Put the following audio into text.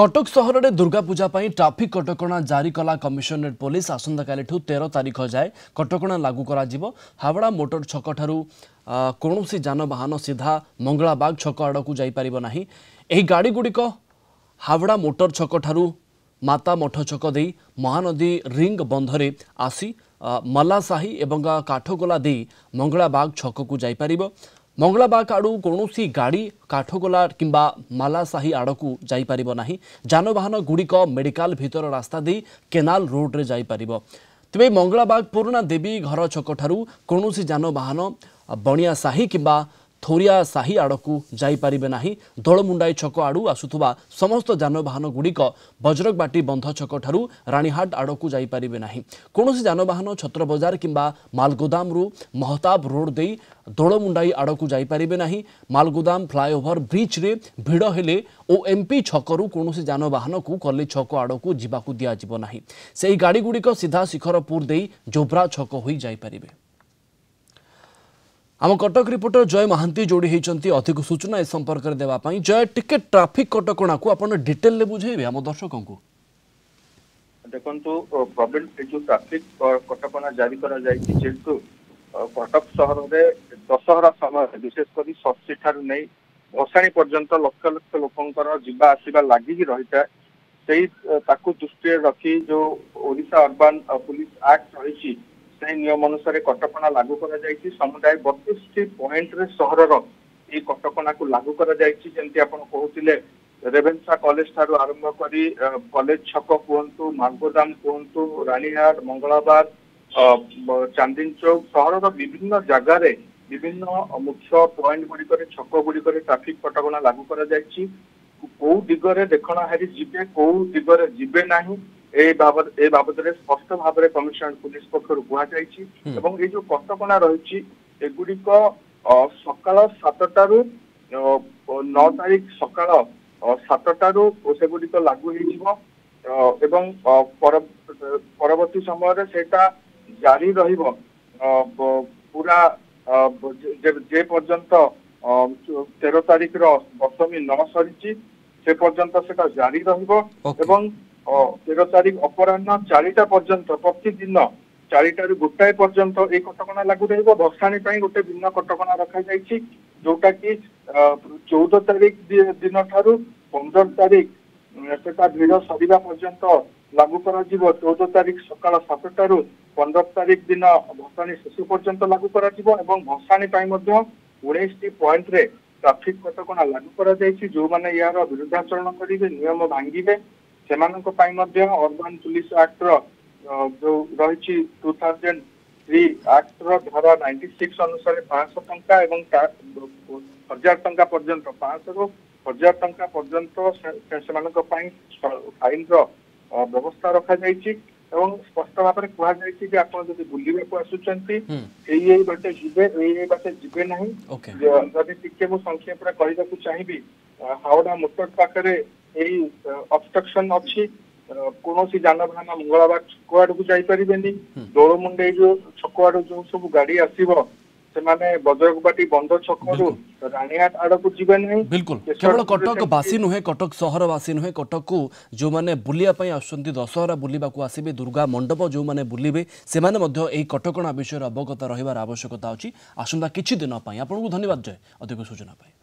कटक सहर में दुर्गा पूजा ट्राफिक कटकणा जारी कला कमिशनरेट पुलिस आसंता काली 13 तारीख जाए कटकणा लागू करा जिवो। हावड़ा मोटर छक ठारू कौनसी जानवाहन सीधा मंगलाबाग छक आड़ को जाई परिबो नाही। एही गाड़ी गुड़िक हावड़ा मोटर छक ठारू माता मठ छक दे महानदी रिंग बंधरे आसी मलासाही एवं काठगोला दे मंगलाबाग छक को जाई परिबो। मंगलाबाग आड़ू कौनसी गाड़ी काठगोला किंबा मालासाही आड़ को जाई परिबो नाही। जानवाहन गुड़िक मेडिकल भीतर रास्ता दे केनाल रोड रे जाई परिबो। तेबे मंगलाबाग पुराना देवी घर छक ठारू कौनसी जानवाहन बणिया साही किंबा थोरिया साही आड़ को जाई परिबे नाही। दोलमुंडाई छक आड़ू आसुथुबा समस्त जानवाहन गुड़िक बजरगबाटी बंध छक ठारू रानीहाट आड़ को जाई परिबे नाही। कौनसी जानवाहन छत्र बजार किंबा मालगोदाम रु महताब रोड दे दोलमुंडाई आड़ को जाई परिबे नाही। मालगोदाम फ्लाईओवर ब्रिज रे भिड़ हेले ओएमपी छकरू कौनसी जानवाहन को कली छक आड़ को जीवाकू दिया जिवो नाही। सेही गाड़ी गुड़िक सीधा शिखरपुर दे जोब्रा छक होई जाई परिबे। आम कटक रिपोर्टर जय महांती जोड़ी होती अधिक सूचना ए संपर्क में देवाई। जय टिके ट्राफिक कटकणा को आप डिटेल बुझेबे आम दर्शकों को। देखो प्रॉब्लम जो ट्राफिक कटकणा जारी करा जायछि जेतु कटक सहर में दशहरा समय विशेषकर षष्ठी ठारू नहीं भसाणी पर्यंत लक्ष लक्ष लोकंकर जीवा आसवा लगिकी रही है। से दृष्टि रखी जो ओडिशा अर्बन पुलिस एक्ट रही से नियम अनुसार कटकणा लागू करा जायछि। समुदाय 32 पॉइंट रे सहरर ए कटकणा को लागू करा जायछि। जेंति आपण कहउतिले रेवेन्सा कॉलेज ठारू आरंभ करी कॉलेज छक कहतु मालगोदाम कहतु रानीहाट मंगलाबाग चांदिन चौक सहरर विभिन्न जगार विभिन्न मुख्य पॉइंट गुड़िक छक गुड़िक ट्राफिक कटकणा लागू करा जायछि। कौ दिगरे देखणा हारी जिबे कौ दिगरे जिबे नाही ए बाबद स्पष्ट भाव में कमिशनरेट पुलिस पक्षर कहुई। ये जो कटकणा रही एगुड़िक सकाल 7टारू 9 तारीख सकाल 7टारू सेगुड़िक लागू हो परवर्ती समय सेटा जारी रहिबो पूरा जे पर्यंत 13 तारीख दशमी न सरी से पर्यंत सेटा जारी रहिबो। 13 तारीख अपराह्न 4टा पर्यंत प्रतिदिन 4टारू गोटाए पर्यंत ए कटकणा लागू रहिबो। भसाणी गोटे भिन्न कटकणा रखा जायछि जोटा कि 14 तारीख दिन ठारू 15 तारीख सेटा भिड़ सरिबा पर्यंत लागू करा जिवो। 14 तारीख सकाळ 7टारू 15 तारीख दिन भसाणी शेष पर्यंत लागू करा जिवो एवं भसाणी 19 पॉइंट रे ट्राफिक कटकणा लागू करा जायछि। जो माने यार विरुद्धाचरण करिवे नियम भांगिबे सेमानक पाई मध्य अर्बन पुलिस एक्ट जो रही 2003 एक्ट धारा 96 अनुसार 500 टंका एवं 1000 टंका पर्यंत 500 रु 1000 टंका पर्यंत सेमानक पाई फाइन व्यवस्था रखा जायछि। एवं स्पष्ट भाव में कहुई कि आप बुलवा को आसुचंती यही बाटे जिबे यही बाटे जिबे नहीं। जदि टिके मु संक्षेप रे कहिबा को चाहिबी हावड़ा मोटर पाखरे यही ऑब्स्ट्रक्शन अच्छी कौन जानवाहन मंगलाबाग छक आड़ को जाई परिबेनी। दोलमुंडे जो छक आड़ जो सब गाड़ी आसीबो से माने बजरगबाटी बंध छक रानीहाट आड़ को जीवे नहीं। बिल्कुल केवल कटक बासी नुहे कटक सहर बासी नुहे कटक को जो माने बुलिया पई आसुचंती दशहरा बुलिबा को आसीबे दुर्गा मंडप जो माने बुलिबे से माने मध्य एही कटकणा विषय अवगत रहिबार आवश्यकता अछि। आसंता किछि दिन पई आपनको धन्यवाद जय अधिक सूचना पाई।